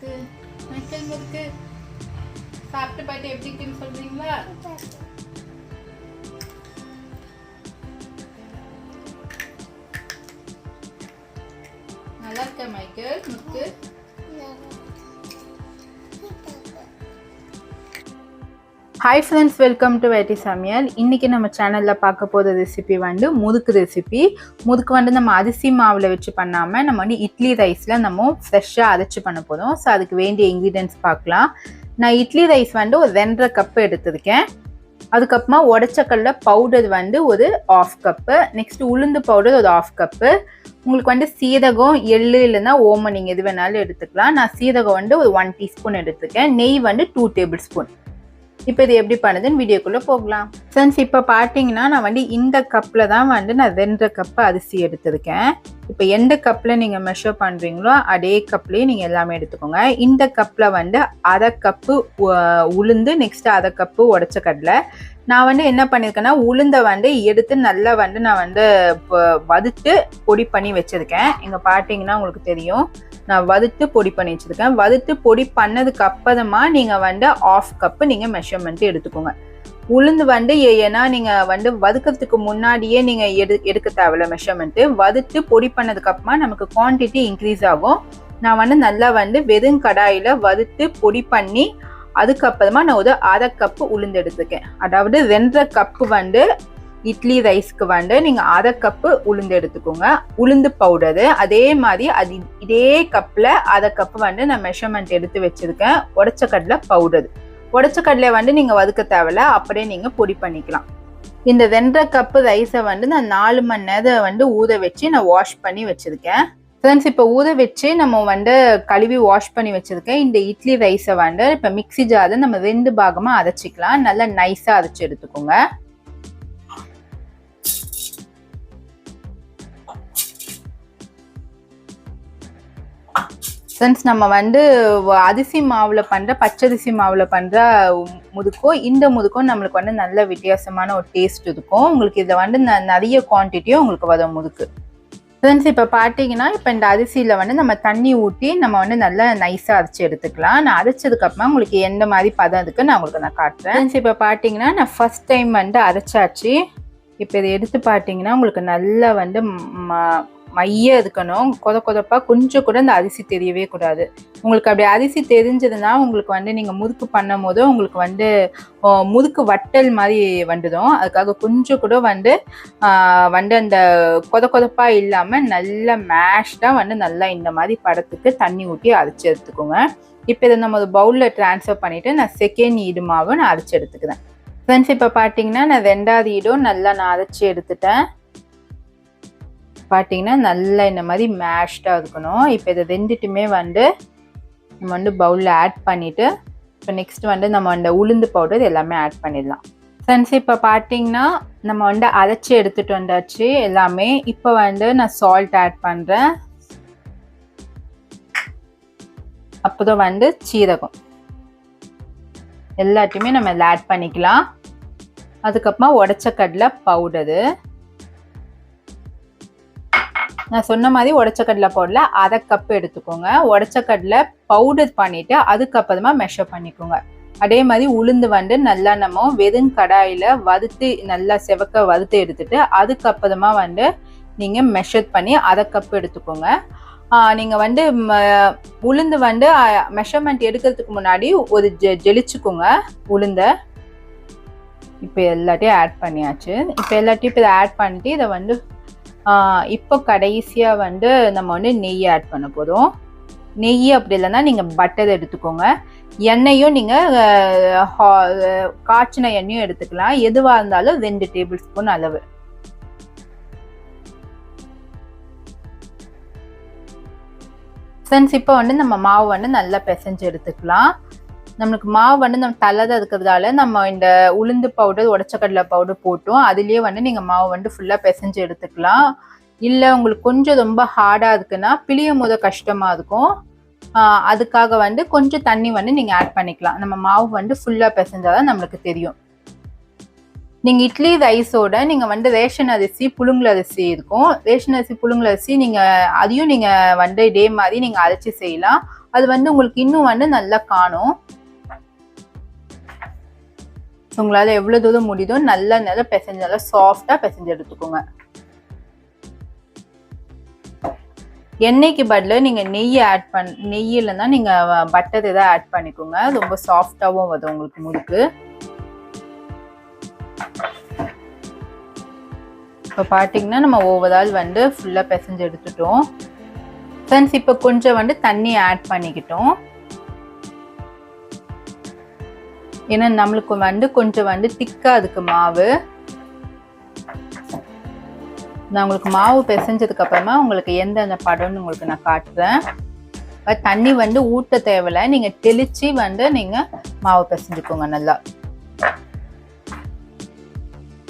முறுக்கு மைக்கேல் முறுக்கு சாப்பிட்டு பார்த்து எப்படி இருக்குன்னு சொல்றீங்களா? நல்லா இருக்க மைக்கேல் முறுக்கு? ஹாய் ஃப்ரெண்ட்ஸ், வெல்கம் டு வேட்டி சமையல். இன்றைக்கி நம்ம சேனலில் பார்க்க போகிற ரெசிபி வந்து முறுக்கு ரெசிபி. முறுக்கு வந்து நம்ம அரிசி மாவில் வச்சு பண்ணாமல் நம்ம வந்து இட்லி ரைஸில் நம்ம ஃப்ரெஷ்ஷாக அரைச்சி பண்ண போகிறோம். ஸோ அதுக்கு வேண்டிய இன்க்ரீடியன்ட்ஸ் பார்க்கலாம். நான் இட்லி ரைஸ் வந்து ஒரு 2.5 கப்பு எடுத்திருக்கேன். அதுக்கப்புறமா உடச்சக்கடலை பவுடர் வந்து ஒரு 1/2 கப்பு. நெக்ஸ்ட் உளுந்து பவுடர் ஒரு 1/2 கப்பு. உங்களுக்கு வந்து சீரகம், எள்ளு இல்லைன்னா ஓமம் நீங்கள் எது வேணாலும் எடுத்துக்கலாம். நான் சீரகம் வந்து ஒரு 1 டீஸ்பூன் எடுத்துருக்கேன். நெய் வந்து 2 டேபிள் ஸ்பூன். இப்போ இது எப்படி பண்ணுதுன்னு வீடியோக்குள்ளே போகலாம். ஃப்ரெண்ட்ஸ், இப்போ பார்த்தீங்கன்னா நான் வந்து இந்த கப்பில் தான் வந்து நான் 2.5 கப்பு அரிசி எடுத்திருக்கேன். இப்போ எந்த கப்பில் நீங்கள் மெஷர் பண்ணுறீங்களோ அதே கப்லேயே நீங்கள் எல்லாமே எடுத்துக்கோங்க. இந்த கப்பில் வந்து 1/2 கப்பு உளுந்து, நெக்ஸ்ட்டு 1/2 கப்பு உடச்ச கடலை. நான் வந்து என்ன பண்ணியிருக்கேன்னா உளுந்தை வந்து எடுத்து நல்லா வந்து நான் வந்து வறுத்து பொடி பண்ணி வச்சுருக்கேன். இங்கே பார்த்தீங்கன்னா உங்களுக்கு தெரியும், நான் வறுத்து பொடி பண்ணி வச்சுருக்கேன். வறுத்து பொடி பண்ணதுக்கு அப்புறமா நீங்கள் வந்து 1/2 கப்பு நீங்கள் மெஷர்மெண்ட்டு எடுத்துக்கோங்க. உளுந்து வந்து ஏன்னா நீங்கள் வந்து வறுக்கிறதுக்கு முன்னாடியே நீங்கள் எடுக்க தேவையில்ல மெஷர்மெண்ட்டு. வறுத்து பொடி பண்ணதுக்கு அப்புறமா நமக்கு குவான்டிட்டி இன்க்ரீஸ் ஆகும். நான் வந்து நல்லா வந்து வெறும் கடாயில் வறுத்து பொடி பண்ணி அதுக்கப்புறமா நான் ஒரு 1/2 கப்பு உளுந்து எடுத்துக்கேன். அதாவது 2.5 கப்பு வந்து இட்லி ரைஸ்க்கு வந்து நீங்கள் 1/2 கப்பு உளுந்து எடுத்துக்கோங்க. உளுந்து பவுடரு அதே மாதிரி அது இதே கப்பில் 1/2 கப்பு வந்து நான் மெஷர்மெண்ட் எடுத்து வச்சுருக்கேன். உடச்ச கடலை பவுடரு. உடச்ச கடலை வந்து நீங்கள் வறுக்க தேவையில்ல, அப்படியே நீங்கள் பொடி பண்ணிக்கலாம். இந்த 2.5 கப்பு ரைஸை வந்து நான் 4 மணி நேரம் வந்து ஊற வச்சு நான் வாஷ் பண்ணி வச்சுருக்கேன். ஃப்ரெண்ட்ஸ், இப்போ ஊற வச்சு நம்ம வந்து கழுவி வாஷ் பண்ணி வச்சுருக்கேன். இந்த இட்லி ரைஸை வந்து இப்போ மிக்ஸி ஜாரில் நம்ம 2 பாகமாக அரைச்சிக்கலாம். நல்லா நைஸாக அரைச்சி எடுத்துக்கோங்க. ஃப்ரெண்ட்ஸ், நம்ம வந்து அரிசி மாவில் பண்ணுற பச்சரிசி மாவில் பண்ணுற முறுக்கும் இந்த முறுக்கும் நம்மளுக்கு வந்து நல்ல வித்தியாசமான ஒரு டேஸ்ட் இருக்கும். உங்களுக்கு இதில் வந்து நிறைய குவான்டிட்டியும் உங்களுக்கு வரும் முறுக்கு. ஃப்ரெண்ட்ஸ், இப்போ பார்த்தீங்கன்னா இப்போ இந்த அரிசியில் வந்து நம்ம தண்ணி ஊற்றி நம்ம வந்து நல்லா நைஸாக அரைச்சி எடுத்துக்கலாம். நான் அரைச்சதுக்கப்புறமா உங்களுக்கு எந்த மாதிரி பதம் இருக்குன்னு நான் உங்களுக்கு காட்டுறேன். ஃப்ரெண்ட்ஸ், இப்போ பார்த்தீங்கன்னா நான் ஃபஸ்ட் டைம் வந்து அரைச்சாச்சு. இப்போ இதை எடுத்து பார்த்தீங்கன்னா உங்களுக்கு நல்லா வந்து மைய இருக்கணும். கொதப்பாக கொஞ்சம் கூட இந்த அரிசி தெரியவே கூடாது. உங்களுக்கு அப்படி அரிசி தெரிஞ்சதுன்னா உங்களுக்கு வந்து நீங்கள் முறுக்கு பண்ணும் போது உங்களுக்கு வந்து முறுக்கு வட்டல் மாதிரி வந்துடும். அதுக்காக கொஞ்சம் கூட வந்து அந்த கொதப்பாக இல்லாமல் நல்லா மேஷ்டாக வந்து நல்லா இந்த மாதிரி படத்துக்கு தண்ணி ஊற்றி அரைச்சி எடுத்துக்கோங்க. இப்போ இதை நம்ம ஒரு பவுலில் ட்ரான்ஸ்ஃபர் பண்ணிவிட்டு நான் செகண்ட் ஈடு மாவை நான் அரைச்சி எடுத்துக்கிறேன். ஃப்ரெண்ட்ஸ், இப்போ பார்த்தீங்கன்னா நான் 2வது ஈடும் நல்லா நான் அரைச்சி எடுத்துட்டேன். பார்த்தீங்கன்னா நல்லா இந்த மாதிரி மேஷ்டாக இருக்கணும். இப்போ இதை 2ட்டுமே வந்து நம்ம வந்து பவுலில் ஆட் பண்ணிவிட்டு இப்போ நெக்ஸ்ட் வந்து நம்ம அந்த உளுந்து பவுடர் எல்லாமே ஆட் பண்ணிடலாம். ஃப்ரெண்ட்ஸ், இப்போ பார்த்தீங்கன்னா நம்ம வந்து அரைச்சி எடுத்துகிட்டு வந்தாச்சு எல்லாமே. இப்போ வந்து நான் சால்ட் ஆட் பண்ணுறேன். அப்புறம் வந்து சீரகம் எல்லாத்தையுமே நம்ம இதில் ஆட் பண்ணிக்கலாம். அதுக்கப்புறமா உடச்ச கடலை பவுடரு. நான் சொன்ன மாதிரி உடச்ச கடலை பவுடரில் 1/2 கப்பு எடுத்துக்கோங்க. உடச்ச கடலை பவுடர் பண்ணிவிட்டு அதுக்கப்புறமா மெஷர் பண்ணிக்கோங்க. அதே மாதிரி உளுந்து வந்து நல்லா நம்ம வெறும் கடாயில் வறுத்து நல்லா செவக்க வறுத்து எடுத்துட்டு அதுக்கப்புறமா வந்து நீங்கள் மெஷர் பண்ணி 1/2 கப்பு எடுத்துக்கோங்க. நீங்கள் வந்து உளுந்து வந்து மெஷர்மெண்ட் எடுக்கிறதுக்கு முன்னாடி ஒரு ஜெலிச்சுக்கோங்க உளுந்தை. இப்போ எல்லாத்தையும் ஆட் பண்ணியாச்சு. இப்போ எல்லாத்தையும் இப்போ இதை ஆட் பண்ணிட்டு இதை வந்து இப்போ கடைசியாக வந்து நம்ம வந்து நெய் ஆட் பண்ண போகிறோம். நெய் அப்படி இல்லைன்னா நீங்கள் பட்டர் எடுத்துக்கோங்க. எண்ணெயும் நீங்கள் காய்ச்சின எண்ணெயும் எடுத்துக்கலாம். எதுவாக இருந்தாலும் 2 டேபிள் ஸ்பூன் அளவு. ஃப்ரெண்ட்ஸ், இப்போ வந்து நம்ம மாவு வந்து நல்லா பிசைஞ்சு எடுத்துக்கலாம். நம்மளுக்கு மாவு வந்து நம்ம தள்ளதாக இருக்கிறதால நம்ம இந்த உளுந்து பவுடர் உடச்ச கடலை பவுடர் போட்டோம். அதுலேயே வந்து நீங்கள் மாவு வந்து ஃபுல்லாக பிசைஞ்சு எடுத்துக்கலாம். இல்லை உங்களுக்கு கொஞ்சம் ரொம்ப ஹார்டாக இருக்குன்னா பிழியும் போது கஷ்டமாக இருக்கும். அதுக்காக வந்து கொஞ்சம் தண்ணி வந்து நீங்கள் ஆட் பண்ணிக்கலாம். நம்ம மாவு வந்து ஃபுல்லாக பிசைஞ்சாதான் நம்மளுக்கு தெரியும். நீங்கள் இட்லி ரைஸோட நீங்கள் வந்து ரேஷன் அரிசி புழுங்கல் அரிசி இருக்கும். ரேஷன் அரிசி புழுங்கல் அரிசி நீங்கள் அதையும் நீங்கள் வந்து இதே மாதிரி நீங்கள் அரைச்சி செய்யலாம். அது வந்து உங்களுக்கு இன்னும் வந்து நல்லா காணும். உங்களால் எவ்வளோ தூரம் முடியுதோ நல்லா பிசைஞ்சு நல்லா சாஃப்டாக பிசைஞ்சு எடுத்துக்கோங்க. எண்ணெய்க்கு பதில் நீங்கள் நெய் இல்லைன்னா நீங்கள் பட்டர் எதாவது ஆட் பண்ணிக்கோங்க. ரொம்ப சாஃப்டாகவும் வரும் உங்களுக்கு முறுக்கு. இப்போ பார்த்தீங்கன்னா நம்ம ஓவரால் வந்து ஃபுல்லாக பிசைஞ்சு எடுத்துட்டோம். ஃப்ரெண்ட்ஸ் இப்போ கொஞ்சம் வந்து தண்ணி ஆட் பண்ணிக்கிட்டோம். ஏன்னா நம்மளுக்கு வந்து கொஞ்சம் வந்து திக்காக அதுக்கு மாவு. நான் உங்களுக்கு மாவு பிசைஞ்சதுக்கு அப்புறமா உங்களுக்கு எந்தெந்த படம்னு உங்களுக்கு நான் காட்டுறேன். தண்ணி வந்து ஊட்ட தேவையில்லை, நீங்கள் தெளித்து வந்து நீங்கள் மாவு பிசைஞ்சுக்கோங்க நல்லா.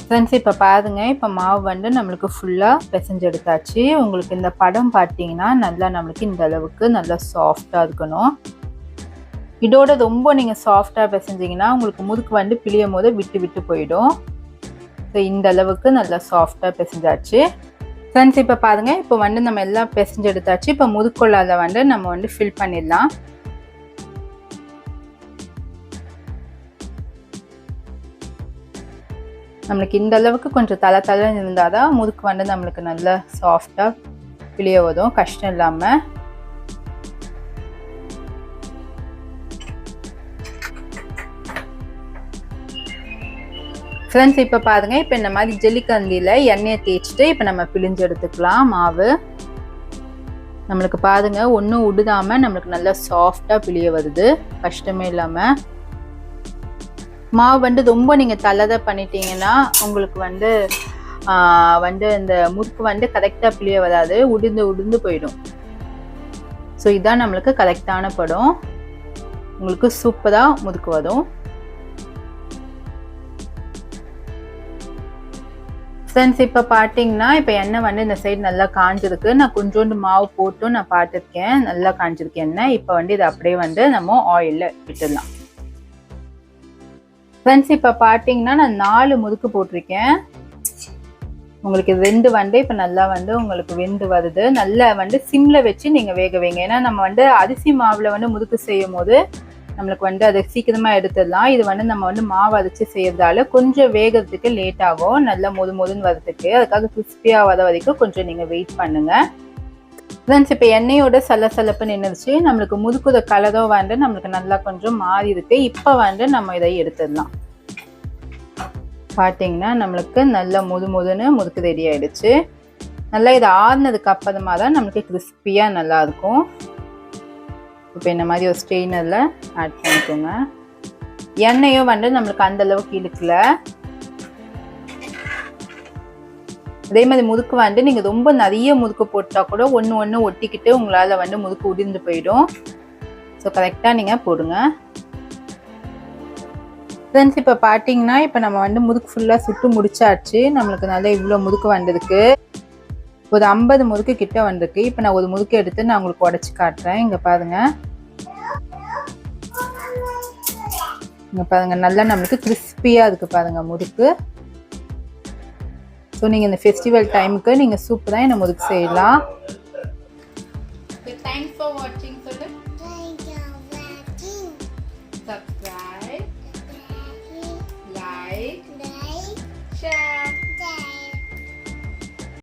ஃப்ரெண்ட்ஸ் இப்போ பாருங்க, இப்போ மாவு வந்து நம்மளுக்கு ஃபுல்லாக பிசைஞ்சு எடுத்தாச்சு. உங்களுக்கு இந்த படம் பார்த்தீங்கன்னா நல்லா நம்மளுக்கு இந்த அளவுக்கு நல்லா சாஃப்டாக இருக்கணும். இதோட ரொம்ப நீங்கள் சாஃப்டாக பிசைஞ்சிங்கன்னா உங்களுக்கு முறுக்கு வந்து பிழியும் போது விட்டு போயிடும். ஸோ இந்த அளவுக்கு நல்லா சாஃப்டாக பிசைஞ்சாச்சு. ஃப்ரெண்ட்ஸ் இப்போ பாருங்கள், இப்போ வந்து நம்ம எல்லாம் பிசைஞ்சு எடுத்தாச்சு. இப்போ முறுக்குள்ளால வந்து நம்ம வந்து ஃபில் பண்ணிடலாம். நம்மளுக்கு இந்த அளவுக்கு கொஞ்சம் தலை இருந்தால் தான் முறுக்கு வந்து நம்மளுக்கு நல்லா சாஃப்டாக பிழிய வரும், கஷ்டம் இல்லாமல். ஃப்ரெண்ட்ஸ் இப்போ பாருங்கள், இப்போ இந்த மாதிரி ஜல்லிக்கந்தியில் எண்ணெயை தேய்ச்சிட்டு இப்போ நம்ம பிழிஞ்சு எடுத்துக்கலாம் மாவு. நம்மளுக்கு பாருங்கள், ஒன்றும் விடுதாமல் நம்மளுக்கு நல்லா சாஃப்டாக பிழிய வருது, கஷ்டமே இல்லாமல். மாவு வந்து ரொம்ப நீங்கள் தள்ளதை பண்ணிட்டீங்கன்னா உங்களுக்கு வந்து இந்த முறுக்கு வந்து கரெக்டாக பிழிய வராது, உதிர்ந்து போயிடும். ஸோ இதுதான் நம்மளுக்கு கரெக்டான படம், உங்களுக்கு சூப்பராக முறுக்கு வரும். ஃப்ரெண்ட்ஸ் இப்போ பார்த்தீங்கன்னா இப்போ எண்ணெய் வந்து இந்த சைடு நல்லா காஞ்சிருக்கு. நான் கொஞ்சோண்டு மாவு போட்டும் நான் பார்த்துருக்கேன், நல்லா காஞ்சிருக்கு எண்ணெய். இப்போ வந்து இதை அப்படியே வந்து நம்ம ஆயிலில் விட்டுடலாம். ஃப்ரெண்ட்ஸ் இப்போ பார்த்தீங்கன்னா நான் 4 முறுக்கு போட்டிருக்கேன். உங்களுக்கு 2 வந்து இப்போ நல்லா வந்து உங்களுக்கு வெந்து வருது. நல்லா வந்து சிம்மில் வச்சு நீங்கள் வேக வைங்க. ஏன்னா நம்ம வந்து அரிசி மாவில் வந்து முறுக்கு செய்யும் போது நம்மளுக்கு வந்து அதை சீக்கிரமாக எடுத்துடலாம். இது வந்து நம்ம வந்து மாவு அரைச்சி செய்யறதால கொஞ்சம் வேகிறதுக்கு லேட் ஆகும், நல்லா மொதுன்னு வரதுக்கு. அதுக்காக கிறிஸ்பியாக வர வரைக்கும் கொஞ்சம் நீங்கள் வெயிட் பண்ணுங்கள். ஃப்ரெண்ட்ஸ் இப்போ எண்ணெயோட சலசலப்பு நின்றுச்சு. நம்மளுக்கு முறுக்குற கலரும் வந்து நம்மளுக்கு நல்லா கொஞ்சம் மாறி இருக்கு. இப்போ வந்து நம்ம இதை எடுத்துடலாம். பார்த்தீங்கன்னா நம்மளுக்கு நல்லா மொதுன்னு முறுக்கு ரெடி ஆயிடுச்சு. நல்லா இதை ஆறுனதுக்கு அப்புறமா தான் நம்மளுக்கு கிறிஸ்பியாக நல்லாயிருக்கும். இப்போ இந்த மாதிரி ஒரு ஸ்ட்ரெயினரில் ஆட் பண்ணிக்கோங்க. எண்ணெயும் வந்து நம்மளுக்கு அந்த அளவுக்கு இழுக்கல. அதே மாதிரி முறுக்கு வந்து நீங்கள் ரொம்ப நிறைய முறுக்கு போட்டால் கூட ஒன்று ஒட்டிக்கிட்டு உங்களால் வந்து முறுக்கு உதிர்ந்து போயிடும். ஸோ கரெக்டாக நீங்கள் போடுங்க. ஃப்ரெண்ட்ஸ் இப்போ பார்த்தீங்கன்னா இப்போ நம்ம வந்து முறுக்கு ஃபுல்லாக சுட்டு முடிச்சாச்சு. நம்மளுக்கு நல்லா இவ்வளோ முறுக்கு வந்திருக்கு. ஒரு 50 முறுக்கு கிட்ட வந்திருக்கு. இப்போ நான் ஒரு முறுக்கு எடுத்து நான் உங்களுக்கு உடச்சி காட்டுறேன். இங்கே பாருங்கள், இங்கே பாருங்கள், நல்லா நம்மளுக்கு கிறிஸ்பியாக இருக்குது பாருங்கள் முறுக்கு. ஸோ நீங்கள் இந்த ஃபெஸ்டிவல் டைமுக்கு நீங்கள் சூப்பராக இந்த முறுக்கு செய்யலாம்.